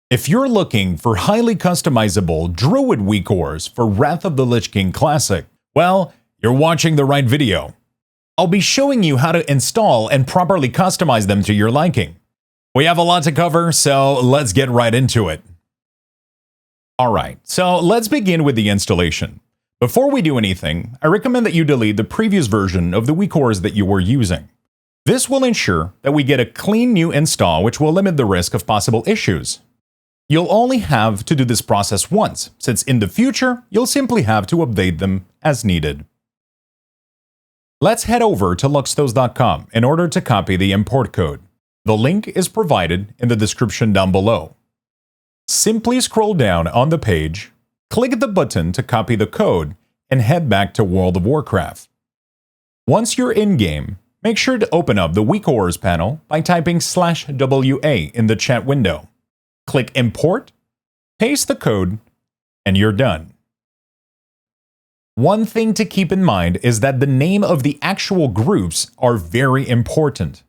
If you're looking for highly customizable Druid WeakAuras for Wrath of the Lich King Classic, well, you're watching the right video. I'll be showing you how to install and properly customize them to your liking. We have a lot to cover, so let's get right into it. Alright, so let's begin with the installation. Before we do anything, I recommend that you delete the previous version of the WeakAuras that you were using. This will ensure that we get a clean new install, which will limit the risk of possible issues. You'll only have to do this process once, since in the future, you'll simply have to update them as needed. Let's head over to luxthos.com in order to copy the import code. The link is provided in the description down below. Simply scroll down on the page, click the button to copy the code, and head back to World of Warcraft. Once you're in-game, make sure to open up the WeakAuras panel by typing /WA in the chat window. Click Import, paste the code, and you're done. One thing to keep in mind is that the name of the actual groups are very important.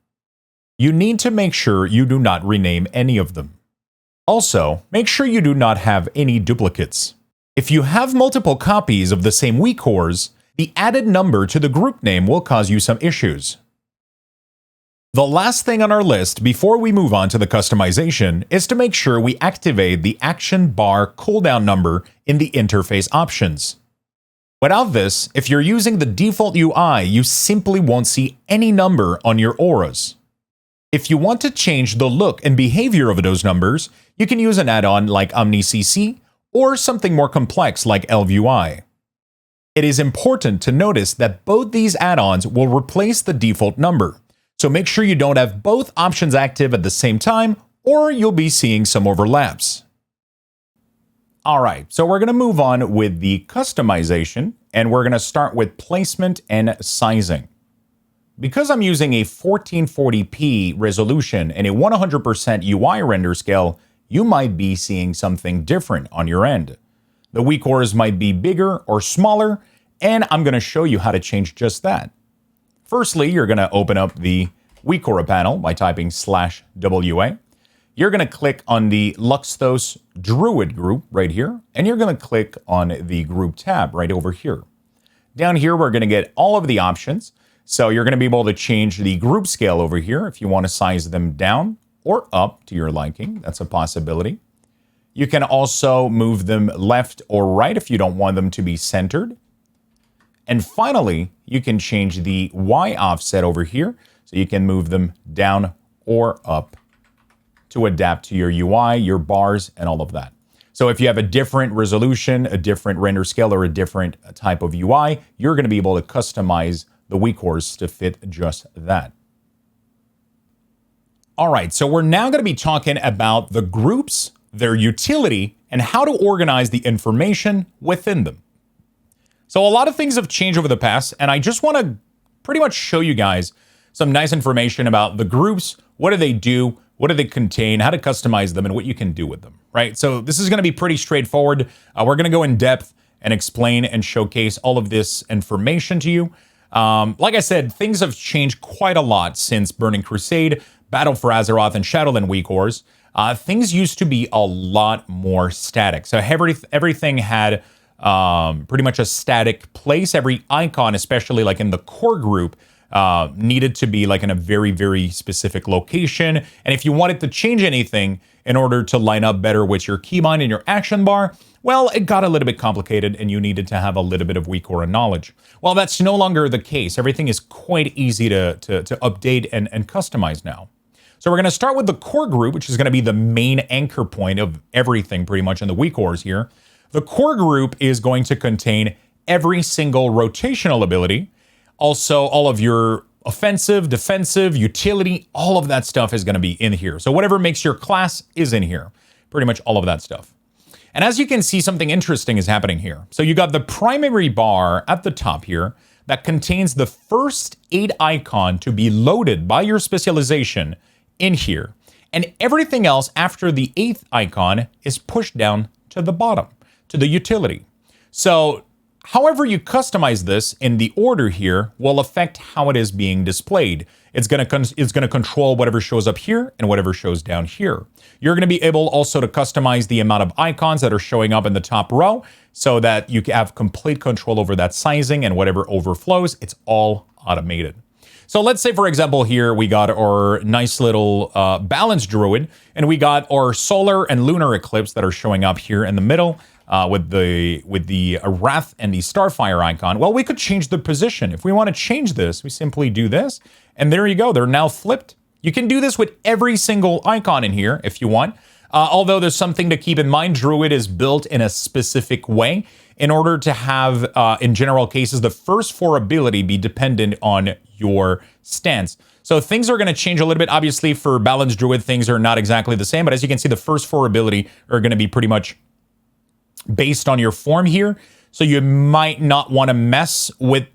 You need to make sure you do not rename any of them. Also, make sure you do not have any duplicates. If you have multiple copies of the same WeakAuras, the added number to the group name will cause you some issues. The last thing on our list before we move on to the customization is to make sure we activate the action bar cooldown number in the interface options. Without this, if you're using the default UI, you simply won't see any number on your auras. If you want to change the look and behavior of those numbers, you can use an add-on like OmniCC or something more complex like ElvUI. It is important to notice that both these add-ons will replace the default number. So make sure you don't have both options active at the same time, or you'll be seeing some overlaps. Alright, so we're going to move on with the customization, and we're going to start with placement and sizing. Because I'm using a 1440p resolution and a 100% UI render scale, you might be seeing something different on your end. The WeakAuras might be bigger or smaller, and I'm going to show you how to change just that. Firstly, you're going to open up the WeakAura panel by typing /WA. You're going to click on the Luxthos Druid group right here, and you're going to click on the group tab right over here. Down here, we're going to get all of the options. So you're going to be able to change the group scale over here if you want to size them down or up to your liking. That's a possibility. You can also move them left or right if you don't want them to be centered. And finally, you can change the Y offset over here, so you can move them down or up to adapt to your UI, your bars, and all of that. So if you have a different resolution, a different render scale, or a different type of UI, you're going to be able to customize the WeakAuras to fit just that. All right, so we're now going to be talking about the groups, their utility, and how to organize the information within them. So a lot of things have changed over the past, and I just want to pretty much show you guys some nice information about the groups, what do they do, what do they contain, how to customize them, and what you can do with them, right? So this is going to be pretty straightforward. We're going to go in depth and explain and showcase all of this information to you. Like I said, things have changed quite a lot since Burning Crusade, Battle for Azeroth, and Shadowland WeakAuras. Things used to be a lot more static. So everything had pretty much a static place. Every icon, especially like in the core group, needed to be like in a very, very specific location. And if you wanted to change anything in order to line up better with your keybind and your action bar, well, it got a little bit complicated and you needed to have a little bit of WeakAura knowledge. Well, that's no longer the case. Everything is quite easy to update and customize now. So we're going to start with the core group, which is going to be the main anchor point of everything pretty much in the WeakAuras here. The core group is going to contain every single rotational ability. Also, all of your offensive, defensive, utility, all of that stuff is going to be in here. So whatever makes your class is in here. Pretty much all of that stuff. And as you can see, something interesting is happening here. So you got the primary bar at the top here that contains the first 8 icon to be loaded by your specialization in here. And everything else after the 8th icon is pushed down to the bottom, to the utility. So However you customize this in the order here will affect how it is being displayed. It's going to control whatever shows up here and whatever shows down here. You're going to be able also to customize the amount of icons that are showing up in the top row so that you have complete control over that sizing, and whatever overflows, it's all automated. So let's say, for example, here we got our nice little balanced druid, and we got our solar and lunar eclipse that are showing up here in the middle. With the Wrath and the Starfire icon. Well, we could change the position. If we want to change this, we simply do this, and there you go. They're now flipped. You can do this with every single icon in here if you want. Although there's something to keep in mind, Druid is built in a specific way in order to have, in general cases, the first 4 ability be dependent on your stance. So things are going to change a little bit. Obviously, for Balanced Druid, things are not exactly the same, but as you can see, the first 4 ability are going to be pretty much based on your form here. So you might not want to mess with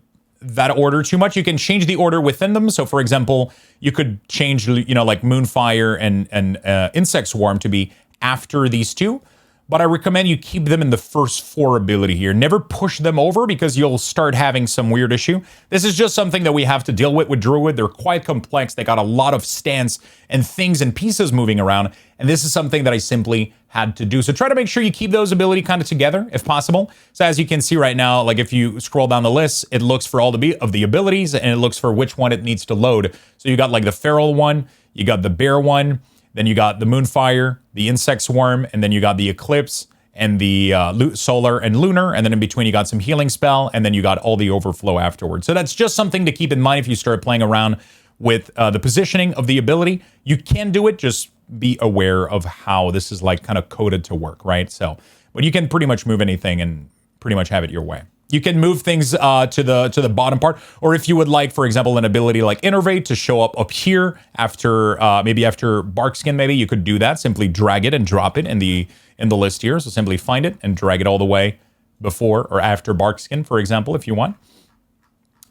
that order too much. You can change the order within them. So for example, you could change, like Moonfire and Insect Swarm to be after these 2. But I recommend you keep them in the first 4 ability here. Never push them over because you'll start having some weird issue. This is just something that we have to deal with Druid. They're quite complex. They got a lot of stance and things and pieces moving around. And this is something that I simply had to do. So try to make sure you keep those ability kind of together if possible. So as you can see right now, like if you scroll down the list, it looks for all of the abilities and it looks for which one it needs to load. So you got like the Feral one, you got the Bear one, then you got the Moonfire, the Insect Swarm, and then you got the Eclipse and the Solar and Lunar, and then in between you got some Healing Spell, and then you got all the Overflow afterwards. So that's just something to keep in mind if you start playing around with the positioning of the ability. You can do it, just be aware of how this is like kind of coded to work, right? So, but you can pretty much move anything and pretty much have it your way. You can move things to the bottom part, or if you would like, for example, an ability like Innervate to show up here after maybe after Barkskin, maybe you could do that. Simply drag it and drop it in the list here. So simply find it and drag it all the way before or after Barkskin, for example, if you want.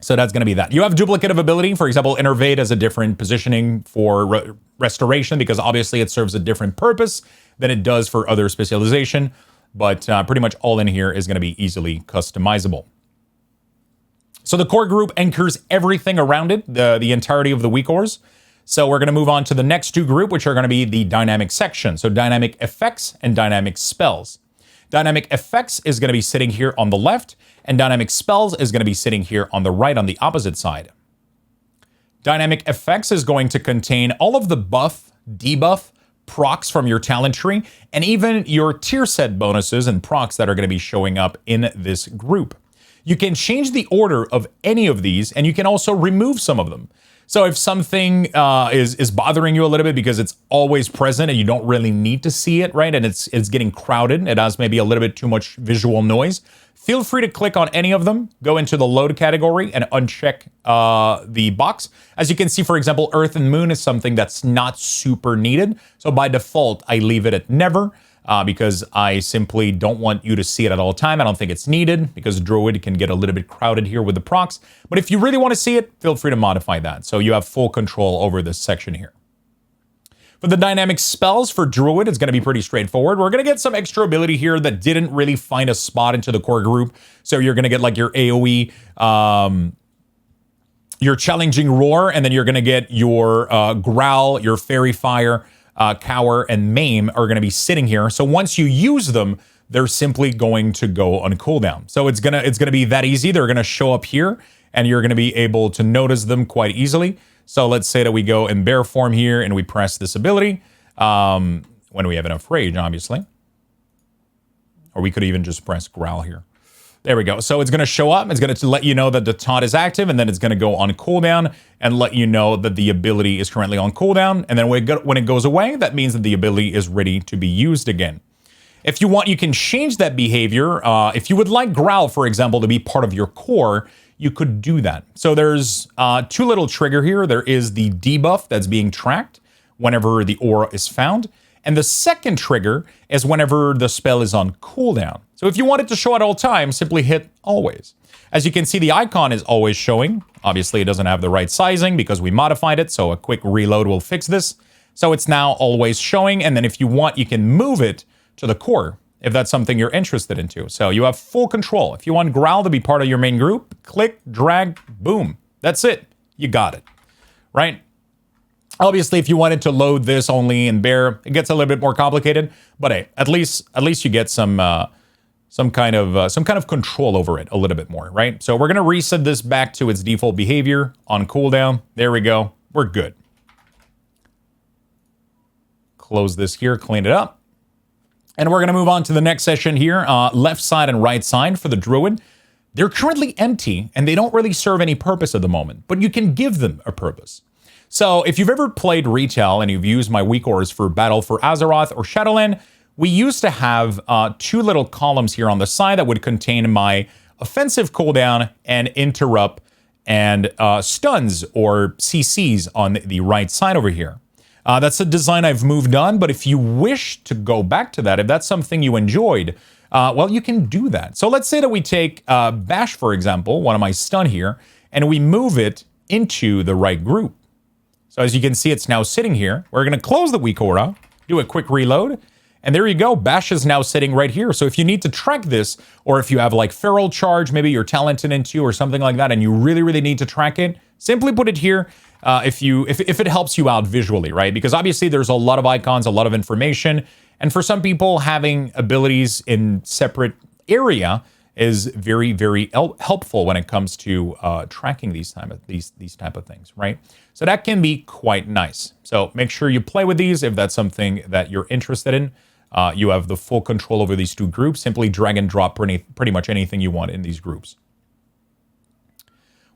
So that's going to be that. You have duplicative ability. For example, Innervate has a different positioning for restoration because obviously it serves a different purpose than it does for other specialization. But pretty much all in here is going to be easily customizable. So the core group anchors everything around it, the entirety of the WeakAuras. So we're going to move on to the next 2 group, which are going to be the dynamic section. So dynamic effects and dynamic spells. Dynamic effects is going to be sitting here on the left, and dynamic spells is going to be sitting here on the right on the opposite side. Dynamic effects is going to contain all of the buff, debuff, procs from your talent tree, and even your tier set bonuses and procs that are going to be showing up in this group. You can change the order of any of these, and you can also remove some of them. So if something is bothering you a little bit because it's always present and you don't really need to see it, right, and it's getting crowded, it has maybe a little bit too much visual noise, feel free to click on any of them, go into the load category and uncheck the box. As you can see, for example, Earth and Moon is something that's not super needed. So by default, I leave it at never because I simply don't want you to see it at all time. I don't think it's needed because Druid can get a little bit crowded here with the procs. But if you really want to see it, feel free to modify that. So you have full control over this section here. For the dynamic spells for Druid, it's going to be pretty straightforward. We're going to get some extra ability here that didn't really find a spot into the core group. So you're going to get like your AoE, your challenging roar, and then you're going to get your growl, your fairy fire, cower, and maim are going to be sitting here. So once you use them, they're simply going to go on cooldown. So it's gonna be that easy. They're going to show up here, and you're going to be able to notice them quite easily. So let's say that we go in bear form here and we press this ability when we have enough rage, obviously. Or we could even just press growl here. There we go. So it's going to show up. It's going to let you know that the taunt is active, and then it's going to go on cooldown and let you know that the ability is currently on cooldown. And then when it goes away, that means that the ability is ready to be used again. If you want, you can change that behavior. If you would like growl, for example, to be part of your core, you could do that. So there's 2 little trigger here. There is the debuff that's being tracked whenever the aura is found. And the second trigger is whenever the spell is on cooldown. So if you want it to show at all times, simply hit always. As you can see, the icon is always showing. Obviously, it doesn't have the right sizing because we modified it. So a quick reload will fix this. So it's now always showing. And then if you want, you can move it to the core. if that's something you're interested into. So you have full control. If you want Growl to be part of your main group, click, drag, boom. That's it. You got it, right? Obviously, if you wanted to load this only in Bear, it gets a little bit more complicated. But hey, at least you get some kind of control over it a little bit more, right? So we're gonna reset this back to its default behavior on cooldown. There we go. We're good. Close this here, clean it up. And we're gonna move on to the next session here. Left side and right side for the Druid. They're currently empty and they don't really serve any purpose at the moment, but you can give them a purpose. So if you've ever played retail and you've used my WeakAuras for Battle for Azeroth or Shadowland, we used to have two little columns here on the side that would contain my offensive cooldown and interrupt and stuns or CCs on the right side over here. That's a design I've moved on, but if you wish to go back to that, if that's something you enjoyed, well, you can do that. So let's say that we take Bash, for example, one of my stun here, and we move it into the right group. So as you can see, it's now sitting here. We're going to close the WeakAura, do a quick reload, and there you go. Bash is now sitting right here. So if you need to track this, or if you have like Feral Charge, maybe you're talented into or something like that, and you really need to track it, simply put it here if it helps you out visually, right? Because obviously there's a lot of icons, a lot of information, and for some people, having abilities in separate area is very helpful when it comes to tracking these type of things, right? So that can be quite nice. So make sure you play with these if that's something that you're interested in. You have the full control over these two groups. Simply drag and drop pretty much anything you want in these groups.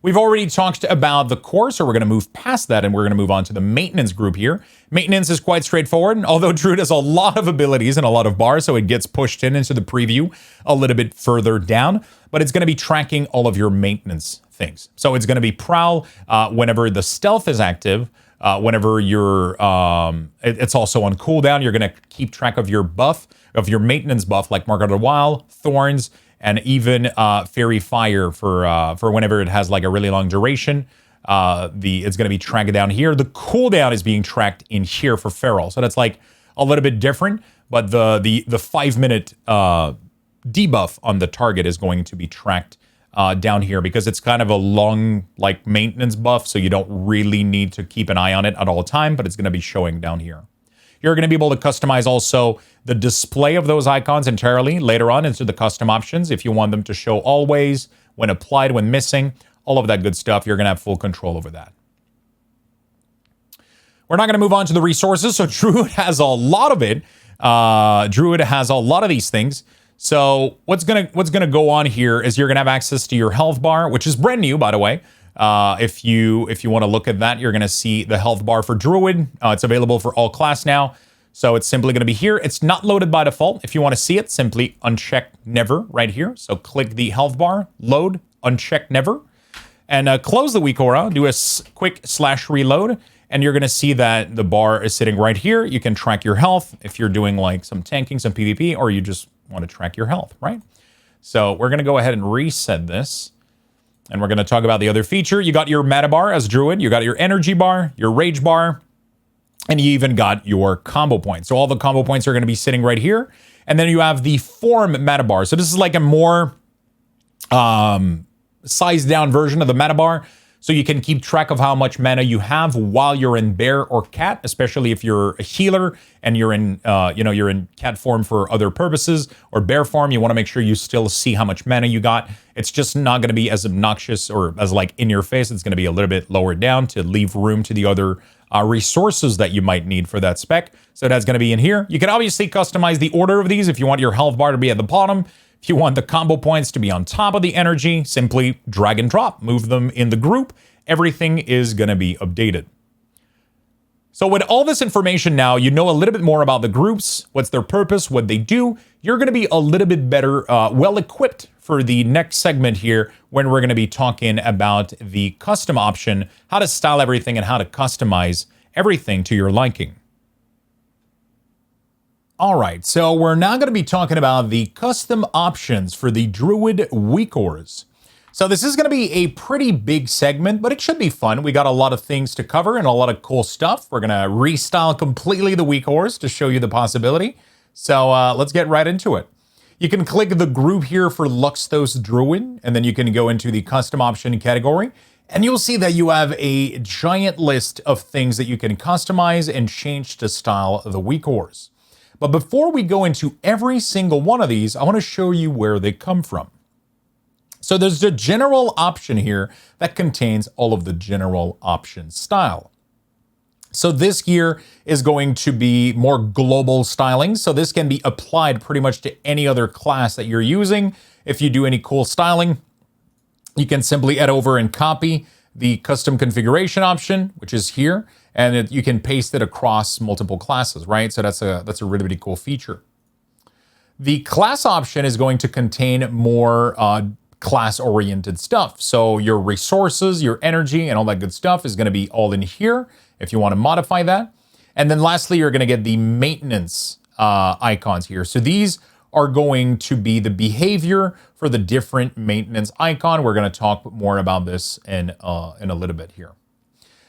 We've already talked about the core, so we're going to move past that and we're going to move on to the maintenance group here. Maintenance is quite straightforward, although Druid has a lot of abilities and a lot of bars, so it gets pushed into the preview a little bit further down, but it's going to be tracking all of your maintenance things. So it's going to be Prowl whenever the stealth is active, whenever you're, it's also on cooldown, you're going to keep track of your buff, of your maintenance buff, like Mark of the Wild, Thorns, and even Fairy Fire for whenever it has like a really long duration. It's going to be tracked down here. The cooldown is being tracked in here for Feral, so that's like a little bit different. But the 5-minute debuff on the target is going to be tracked down here because it's kind of a long like maintenance buff, so you don't really need to keep an eye on it at all time. But it's going to be showing down here. You're going to be able to customize also the display of those icons entirely later on into the custom options. If you want them to show always, when applied, when missing, all of that good stuff, you're going to have full control over that. We're not going to move on to the resources. So Druid has a lot of it. Druid has a lot of these things. So what's gonna go on here is you're going to have access to your health bar, which is brand new, by the way. If you want to look at that, you're going to see the health bar for Druid. It's available for all class now. So it's simply going to be here. It's not loaded by default. If you want to see it, simply uncheck never right here. So click the health bar, load, uncheck never, and close the WeakAura, do a quick /reload, and you're going to see that the bar is sitting right here. You can track your health if you're doing like some tanking, some PvP, or you just want to track your health, right? So we're going to go ahead and reset this. And we're going to talk about the other feature. You got your mana bar as Druid. You got your energy bar, your rage bar, and you even got your combo points. So all the combo points are going to be sitting right here. And then you have the form mana bar. So this is like a more sized down version of the mana bar. So you can keep track of how much mana you have while you're in bear or cat, especially if you're a healer and you're in, you're in cat form for other purposes, or bear form. You want to make sure you still see how much mana you got. It's just not going to be as obnoxious or as like in your face. It's going to be a little bit lower down to leave room to the other resources that you might need for that spec. So that's going to be in here. You can obviously customize the order of these if you want your health bar to be at the bottom. If you want the combo points to be on top of the energy, simply drag and drop, move them in the group. Everything is going to be updated. So with all this information now, you know a little bit more about the groups, what's their purpose, what they do. You're going to be a little bit better, well-equipped for the next segment here when we're going to be talking about the custom option, how to style everything and how to customize everything to your liking. All right, so we're now going to be talking about the custom options for the Druid WeakAuras. So this is going to be a pretty big segment, but it should be fun. We got a lot of things to cover and a lot of cool stuff. We're going to restyle completely the WeakAuras to show you the possibility. So let's get right into it. You can click the group here for Luxthos Druid, and then you can go into the custom option category, and you'll see that you have a giant list of things that you can customize and change to style the WeakAuras. But before we go into every single one of these, I want to show you where they come from. So there's the general option here that contains all of the general option style. So this here is going to be more global styling. So this can be applied pretty much to any other class that you're using. If you do any cool styling, you can simply head over and copy the custom configuration option, which is here, and you can paste it across multiple classes, right? So that's a really, really cool feature. The class option is going to contain more class-oriented stuff. So your resources, your energy, and all that good stuff is going to be all in here if you want to modify that. And then lastly, you're going to get the maintenance icons here. So these are going to be the behavior for the different maintenance icon. We're going to talk more about this in a little bit here.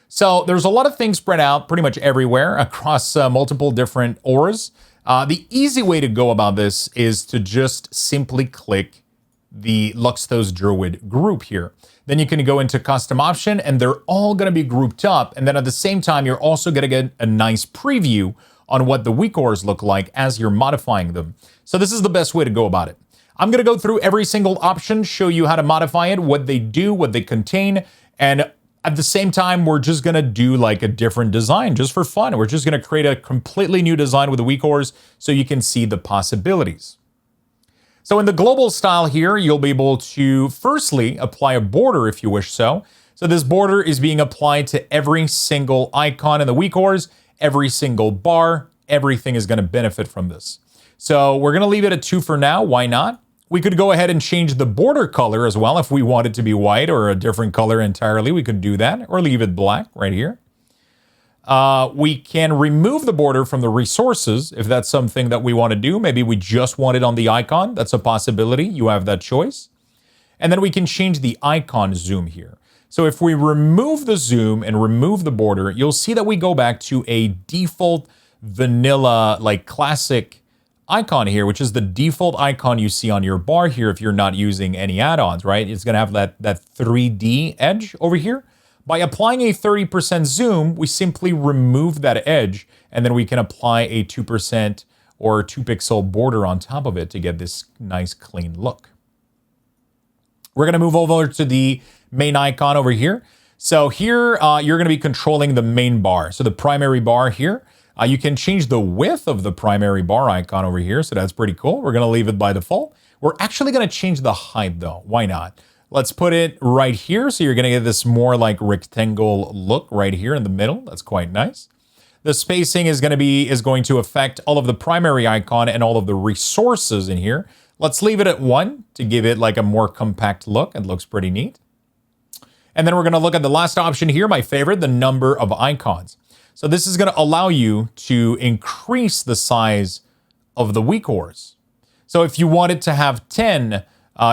So there's a lot of things spread out pretty much everywhere across multiple different auras. The easy way to go about this is to just simply click the Luxthos Druid group here. Then you can go into custom option and they're all going to be grouped up. And then at the same time, you're also going to get a nice preview on what the WeakAuras look like as you're modifying them. So this is the best way to go about it. I'm going to go through every single option, show you how to modify it, what they do, what they contain. And at the same time, we're just going to do like a different design just for fun. We're just going to create a completely new design with the WeakAuras so you can see the possibilities. So in the global style here, you'll be able to firstly apply a border if you wish so. So this border is being applied to every single icon in the WeakAuras, every single bar, everything is going to benefit from this. So we're going to leave it at 2 for now. Why not? We could go ahead and change the border color as well. If we want it to be white or a different color entirely, we could do that, or leave it black right here. We can remove the border from the resources if that's something that we want to do. Maybe we just want it on the icon. That's a possibility. You have that choice. And then we can change the icon zoom here. So if we remove the zoom and remove the border, you'll see that we go back to a default vanilla, like classic icon here, which is the default icon you see on your bar here if you're not using any add-ons, right? It's going to have that 3D edge over here. By applying a 30% zoom, we simply remove that edge, and then we can apply a 2% or 2 pixel border on top of it to get this nice clean look. We're going to move over to the main icon over here. So here, you're going to be controlling the main bar. So the primary bar here, you can change the width of the primary bar icon over here. So that's pretty cool. We're going to leave it by default. We're actually going to change the height though. Why not? Let's put it right here. So you're going to get this more like rectangle look right here in the middle. That's quite nice. The spacing is going to affect all of the primary icon and all of the resources in here. Let's leave it at 1 to give it like a more compact look. It looks pretty neat. And then we're going to look at the last option here, my favorite, the number of icons. So this is going to allow you to increase the size of the WeakAuras. So if you wanted to have 10,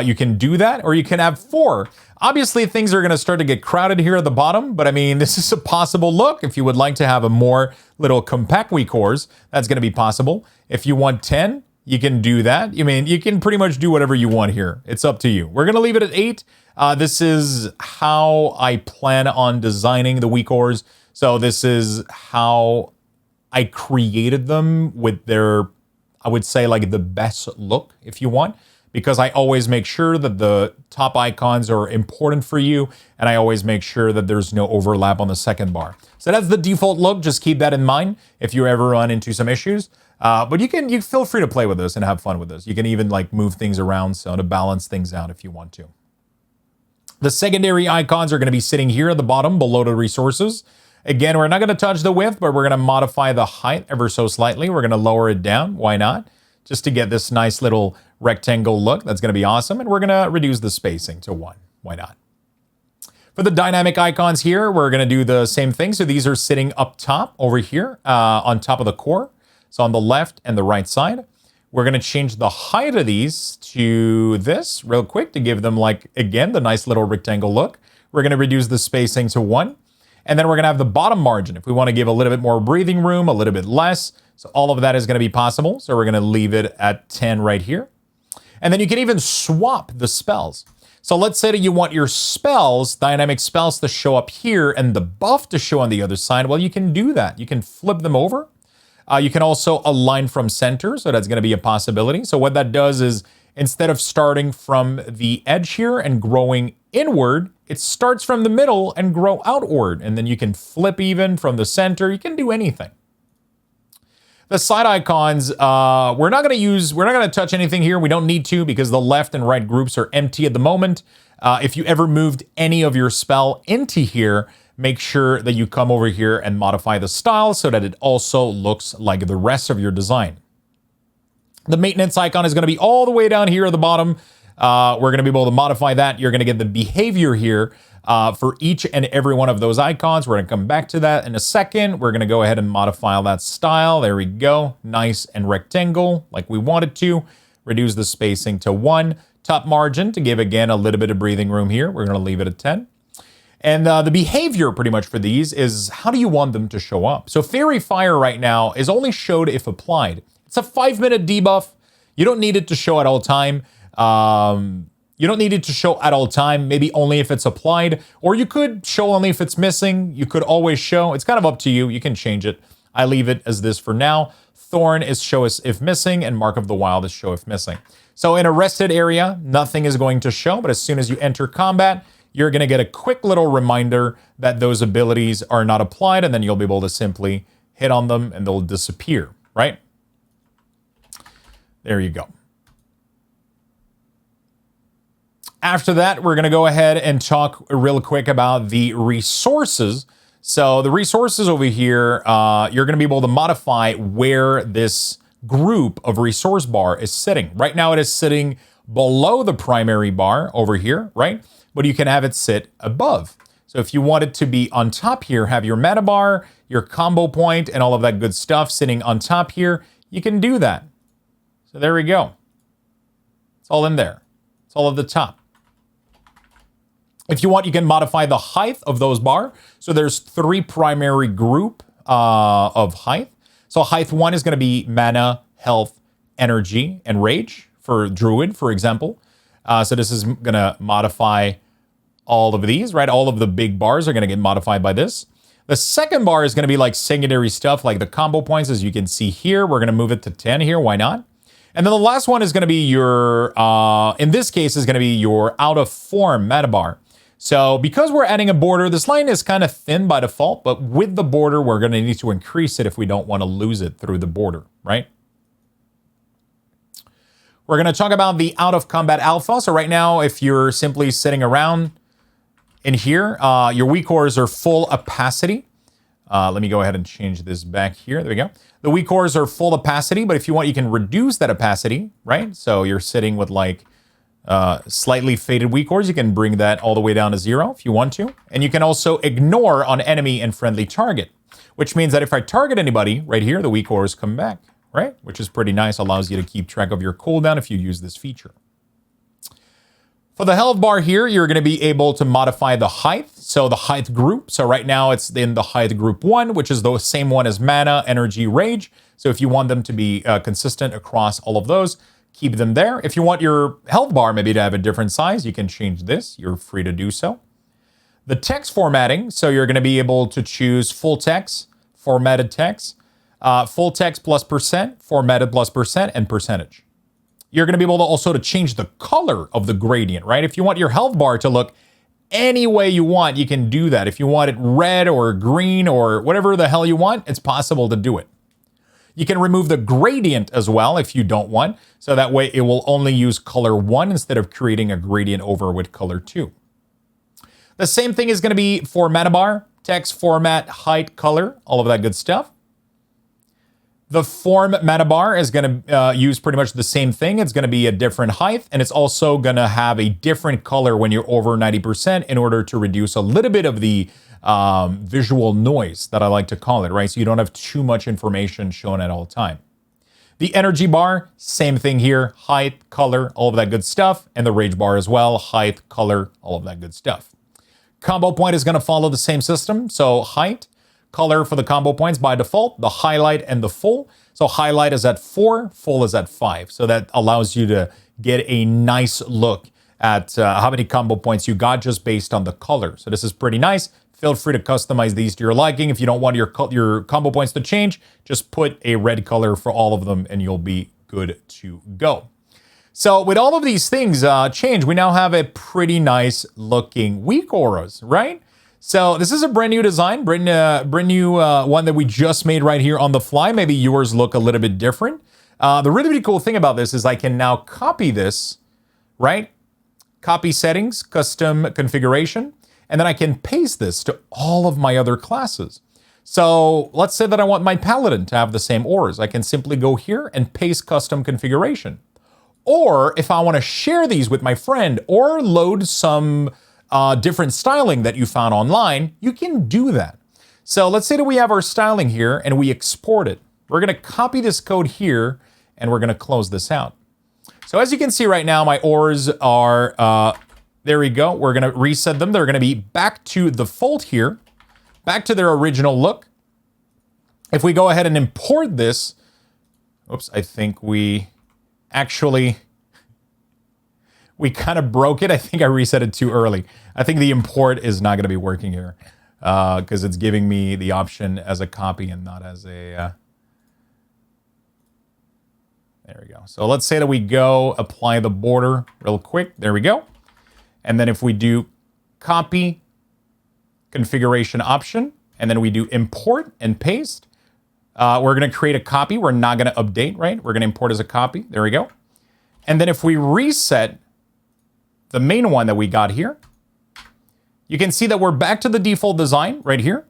you can do that, or you can have 4. Obviously, things are going to start to get crowded here at the bottom, but I mean, this is a possible look. If you would like to have a more little compact WeakAuras, that's going to be possible. If you want 10, you can do that. I mean, you can pretty much do whatever you want here. It's up to you. We're going to leave it at 8. This is how I plan on designing the WeakAuras. So this is how I created them with their, I would say, like the best look, if you want, because I always make sure that the top icons are important for you, and I always make sure that there's no overlap on the second bar. So that's the default look. Just keep that in mind if you ever run into some issues. But you feel free to play with this and have fun with this. You can even like move things around so to balance things out if you want to. The secondary icons are going to be sitting here at the bottom below the resources. Again, we're not going to touch the width, but we're going to modify the height ever so slightly. We're going to lower it down. Why not? Just to get this nice little rectangle look. That's going to be awesome. And we're going to reduce the spacing to 1. Why not? For the dynamic icons here, we're going to do the same thing. So these are sitting up top over here on top of the core. So on the left and the right side. We're going to change the height of these to this real quick to give them, like, again, the nice little rectangle look. We're going to reduce the spacing to 1. And then we're going to have the bottom margin if we want to give a little bit more breathing room, a little bit less. So all of that is going to be possible. So we're going to leave it at 10 right here. And then you can even swap the spells. So let's say that you want your spells, dynamic spells, to show up here and the buff to show on the other side. Well, you can do that. You can flip them over. You can also align from center, so that's going to be a possibility. So what that does is, instead of starting from the edge here and growing inward, it starts from the middle and grow outward. And then you can flip even from the center. You can do anything. The side icons, we're not going to touch anything here. We don't need to, because the left and right groups are empty at the moment. If you ever moved any of your spell into here, make sure that you come over here and modify the style so that it also looks like the rest of your design. The maintenance icon is going to be all the way down here at the bottom. We're going to be able to modify that. You're going to get the behavior here for each and every one of those icons. We're going to come back to that in a second. We're going to go ahead and modify that style. There we go. Nice and rectangle like we wanted to. Reduce the spacing to 1. Top margin to give, again, a little bit of breathing room here. We're going to leave it at 10. And the behavior pretty much for these is, how do you want them to show up? So Fairy Fire right now is only showed if applied. It's a 5-minute debuff. You don't need it to show at all time. You don't need it to show at all time, maybe only if it's applied, or you could show only if it's missing. You could always show. It's kind of up to you. You can change it. I leave it as this for now. Thorn is show as if missing, and Mark of the Wild is show if missing. So in a rested area, nothing is going to show, but as soon as you enter combat, you're going to get a quick little reminder that those abilities are not applied, and then you'll be able to simply hit on them and they'll disappear, right? There you go. After that, we're going to go ahead and talk real quick about the resources. So the resources over here, you're going to be able to modify where this group of resource bar is sitting. Right now it is sitting below the primary bar over here, right? But you can have it sit above. So if you want it to be on top here, have your mana bar, your combo point, and all of that good stuff sitting on top here, you can do that. So there we go. It's all in there. It's all at the top. If you want, you can modify the height of those bar. So there's 3 primary group of height. So height 1 is going to be mana, health, energy, and rage for Druid, for example. So this is going to modify all of these, right? All of the big bars are going to get modified by this. The second bar is going to be like secondary stuff, like the combo points, as you can see here. We're going to move it to 10 here. Why not? And then the last one is going to be your, in this case, is going to be your out of form mana bar. So because we're adding a border, this line is kind of thin by default, but with the border, we're going to need to increase it if we don't want to lose it through the border, right? We're going to talk about the out of combat alpha. So right now, if you're simply sitting around in here, your WeakAuras are full opacity. Let me go ahead and change this back here. There we go. The WeakAuras are full opacity, but if you want, you can reduce that opacity, right? So you're sitting with like slightly faded WeakAuras. You can bring that all the way down to 0 if you want to. And you can also ignore on enemy and friendly target, which means that if I target anybody right here, the WeakAuras come back, right? Which is pretty nice. Allows you to keep track of your cooldown if you use this feature. For the health bar here, you're going to be able to modify the height. So the height group. So right now it's in the height group 1, which is the same one as mana, energy, rage. So if you want them to be consistent across all of those, keep them there. If you want your health bar maybe to have a different size, you can change this. You're free to do so. The text formatting. So you're going to be able to choose full text, formatted text, full text plus %, formatted plus %, and percentage. You're going to be able to also change the color of the gradient, right? If you want your health bar to look any way you want, you can do that. If you want it red or green or whatever the hell you want, it's possible to do it. You can remove the gradient as well if you don't want. So that way it will only use color 1 instead of creating a gradient over with color 2. The same thing is going to be for mana bar, text, format, height, color, all of that good stuff. The form mana bar is going to use pretty much the same thing. It's going to be a different height, and it's also going to have a different color when you're over 90% in order to reduce a little bit of the visual noise that I like to call it, right? So you don't have too much information shown at all time. The energy bar, same thing here, height, color, all of that good stuff, and the rage bar as well, height, color, all of that good stuff. Combo point is going to follow the same system, so height, color for the combo points by default, the highlight and the full. So highlight is at 4, full is at 5. So that allows you to get a nice look at how many combo points you got just based on the color. So this is pretty nice. Feel free to customize these to your liking. If you don't want your combo points to change, just put a red color for all of them and you'll be good to go. So with all of these things changed, we now have a pretty nice looking WeakAuras, right? So this is a brand new design, brand new one that we just made right here on the fly. Maybe yours look a little bit different. The really cool thing about this is I can now copy this, right? Copy settings, custom configuration, and then I can paste this to all of my other classes. So let's say that I want my paladin to have the same auras. I can simply go here and paste custom configuration. Or if I want to share these with my friend or load some different styling that you found online, you can do that. So let's say that we have our styling here and we export it. We're going to copy this code here and we're going to close this out. So as you can see right now, my auras are, there we go. We're going to reset them. They're going to be back to the default here, back to their original look. If we go ahead and import this, oops, I think we actually, we kind of broke it. I think I reset it too early. I think the import is not going to be working here because it's giving me the option as a copy and not as a, there we go. So let's say that we go apply the border real quick. There we go. And then if we do copy configuration option, and then we do import and paste, we're going to create a copy. We're not going to update, right? We're going to import as a copy. There we go. And then if we reset the main one that we got here, you can see that we're back to the default design right here.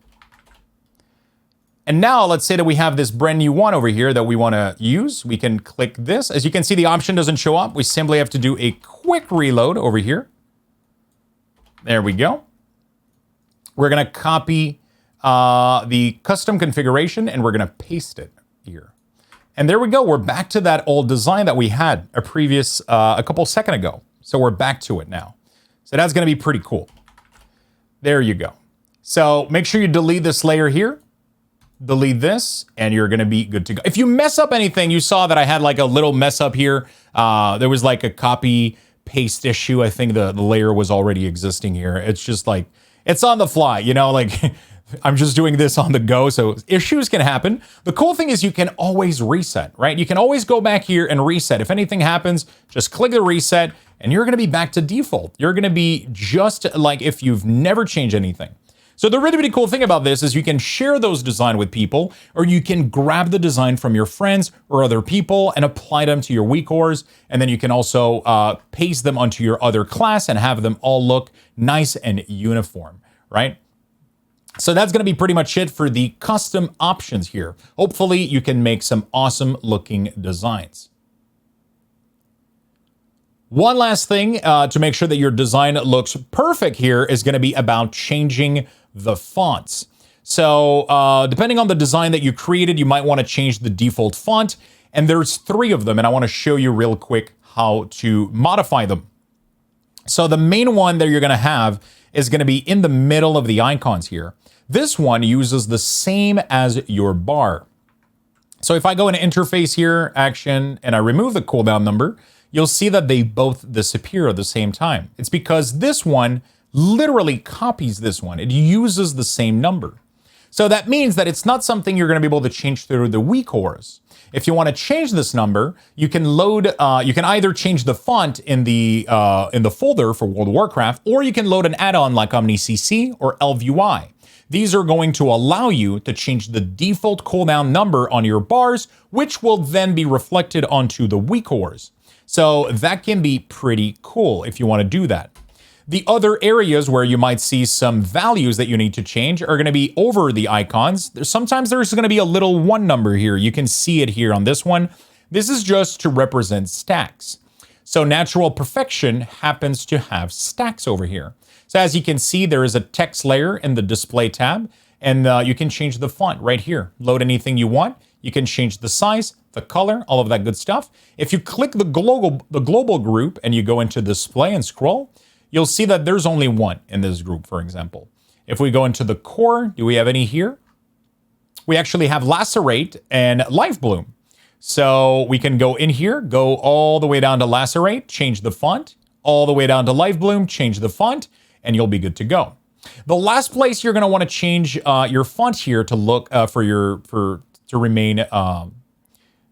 And now let's say that we have this brand new one over here that we want to use. We can click this. As you can see, the option doesn't show up. We simply have to do a quick reload over here. There we go. We're going to copy the custom configuration and we're going to paste it here. And there we go. We're back to that old design that we had a couple seconds ago. So we're back to it now. So that's going to be pretty cool. There you go. So make sure you delete this layer here. Delete this and you're going to be good to go. If you mess up anything, you saw that I had like a little mess up here. There was like a copy paste issue. I think the layer was already existing here. It's just like, it's on the fly, you know, like I'm just doing this on the go. So issues can happen. The cool thing is you can always reset, right? You can always go back here and reset. If anything happens, just click the reset and you're going to be back to default. You're going to be just like if you've never changed anything. So the really cool thing about this is you can share those designs with people, or you can grab the design from your friends or other people and apply them to your WeakAuras. And then you can also paste them onto your other class and have them all look nice and uniform, right? So that's going to be pretty much it for the custom options here. Hopefully you can make some awesome looking designs. One last thing to make sure that your design looks perfect here is going to be about changing the fonts. So depending on the design that you created, you might want to change the default font. And there's 3 of them, and I want to show you real quick how to modify them. So the main one that you're going to have is going to be in the middle of the icons here. This one uses the same as your bar. So if I go into interface here, action, and I remove the cooldown number, you'll see that they both disappear at the same time. It's because this one literally copies this one. It uses the same number. So that means that it's not something you're going to be able to change through the WeakAuras. If you want to change this number, you can load. You can either change the font in the folder for World of Warcraft, or you can load an add-on like OmniCC or ElvUI. These are going to allow you to change the default cooldown number on your bars, which will then be reflected onto the WeakAuras. So that can be pretty cool if you want to do that. The other areas where you might see some values that you need to change are going to be over the icons. Sometimes there's going to be a little 1 number here. You can see it here on this one. This is just to represent stacks. So natural perfection happens to have stacks over here. So as you can see, there is a text layer in the display tab, and you can change the font right here. Load anything you want. You can change the size, the color, all of that good stuff. If you click the global group and you go into display and scroll, you'll see that there's only 1 in this group, for example. If we go into the core, do we have any here? we actually have Lacerate and Life Bloom. So we can go in here, go all the way down to Lacerate, change the font, all the way down to Life Bloom, change the font, and you'll be good to go. The last place you're going to want to change your font here to look to remain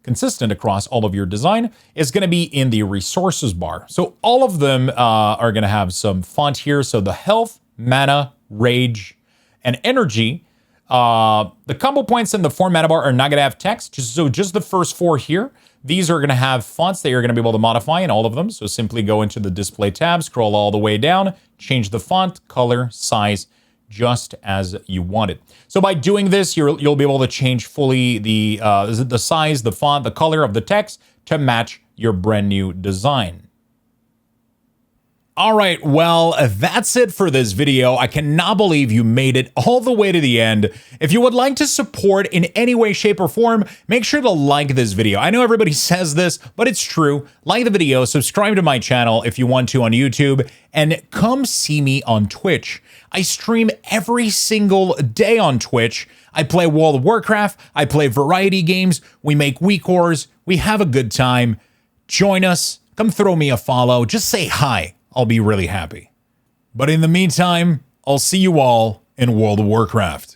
consistent across all of your design is going to be in the resources bar. So all of them are going to have some font here. So the health, mana, rage, and energy. The combo points in the 4 mana bar are not going to have text. Just the first 4 here. These are going to have fonts that you're going to be able to modify in all of them. So simply go into the display tab, scroll all the way down, change the font, color, size, just as you want it. So by doing this, you'll be able to change fully the size, the font, the color of the text to match your brand new design. All right, well, that's it for this video. I cannot believe you made it all the way to the end. If you would like to support in any way, shape, or form, make sure to like this video. I know everybody says this, but it's true. Like the video, subscribe to my channel if you want to on YouTube, and come see me on Twitch. I stream every single day on Twitch. I play World of Warcraft, I play variety games, we make WeakAuras, we have a good time. Join us, come throw me a follow, just say hi. I'll be really happy. But in the meantime, I'll see you all in World of Warcraft.